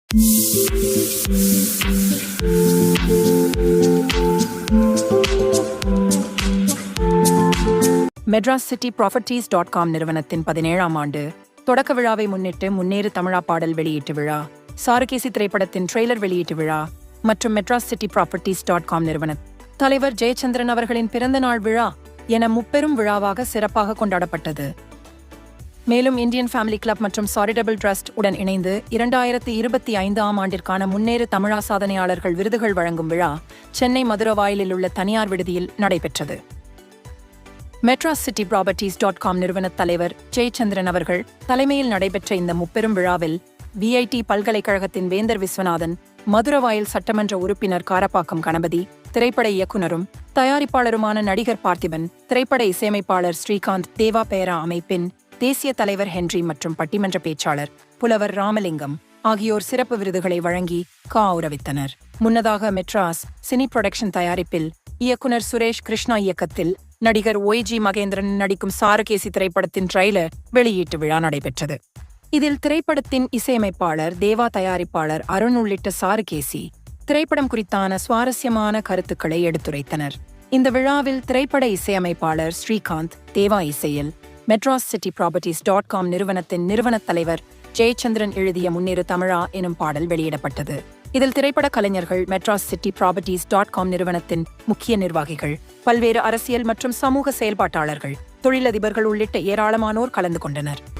MedrasCityProperties.com நிறுவனத்தின் 17ஆம் ஆண்டு தொடக்க விழாவை முன்னிட்டு முன்னேறு தமிழா பாடல் வெளியீட்டு விழா, சாருகேசி திரைப்படத்தின் ட்ரெய்லர் வெளியீட்டு விழா மற்றும் MedrasCityProperties.com நிறுவன தலைவர் ஜெயச்சந்திரன் அவர்களின் பிறந்த நாள் விழா என முப்பெரும் விழாவாக சிறப்பாக கொண்டாடப்பட்டது. மேலும் இந்தியன் ஃபேமிலி கிளப் மற்றும் சாரிட்டபிள் ட்ரஸ்ட் உடன் இணைந்து 2025ஆம் ஆண்டிற்கான முன்னேறு தமிழா சாதனையாளர்கள் விருதுகள் வழங்கும் விழா சென்னை மதுரவாயிலில் உள்ள தனியார் விடுதியில் நடைபெற்றது. MedrasCityProperties.com நிறுவன தலைவர் ஜெயச்சந்திரன் அவர்கள் தலைமையில் நடைபெற்ற இந்த முப்பெரும் விழாவில் VIT பல்கலைக்கழகத்தின் வேந்தர் விஸ்வநாதன், மதுரவாயில் சட்டமன்ற உறுப்பினர் காரப்பாக்கம் கணபதி, திரைப்பட இயக்குனரும் தயாரிப்பாளருமான நடிகர் பார்த்திபன், திரைப்பட இசையமைப்பாளர் ஸ்ரீகாந்த், தேவா பேரா அமைப்பின் தேசிய தலைவர் ஹென்றி மற்றும் பட்டிமன்ற பேச்சாளர் புலவர் ராமலிங்கம் ஆகியோர் சிறப்பு விருதுகளை வழங்கி கௌரவித்தனர். முன்னதாக மெட்ராஸ் சினி புரொடக்ஷன் தயாரிப்பில் இயக்குனர் சுரேஷ் கிருஷ்ணா இயக்கத்தில் நடிகர் OG மகேந்திரன் நடிக்கும் சாருகேசி திரைப்படத்தின் ட்ரெய்லர் வெளியீட்டு விழா நடைபெற்றது. இதில் திரைப்படத்தின் இசையமைப்பாளர் தேவா, தயாரிப்பாளர் அருண் உள்ளிட்ட சாருகேசி திரைப்படம் குறித்தான சுவாரஸ்யமான கருத்துக்களை எடுத்துரைத்தனர். இந்த விழாவில் திரைப்பட இசையமைப்பாளர் ஸ்ரீகாந்த், தேவா இசையில் MedrasCityProperties.com நிறுவனத்தின் நிறுவனத் தலைவர் ஜெயச்சந்திரன் எழுதிய முன்னேறு தமிழா எனும் பாடல் வெளியிடப்பட்டது. இதில் திரைப்பட கலைஞர்கள், MedrasCityProperties.com நிறுவனத்தின் முக்கிய நிர்வாகிகள், பல்வேறு அரசியல் மற்றும் சமூக செயல்பாட்டாளர்கள், தொழிலதிபர்கள் உள்ளிட்ட ஏராளமானோர் கலந்து கொண்டனர்.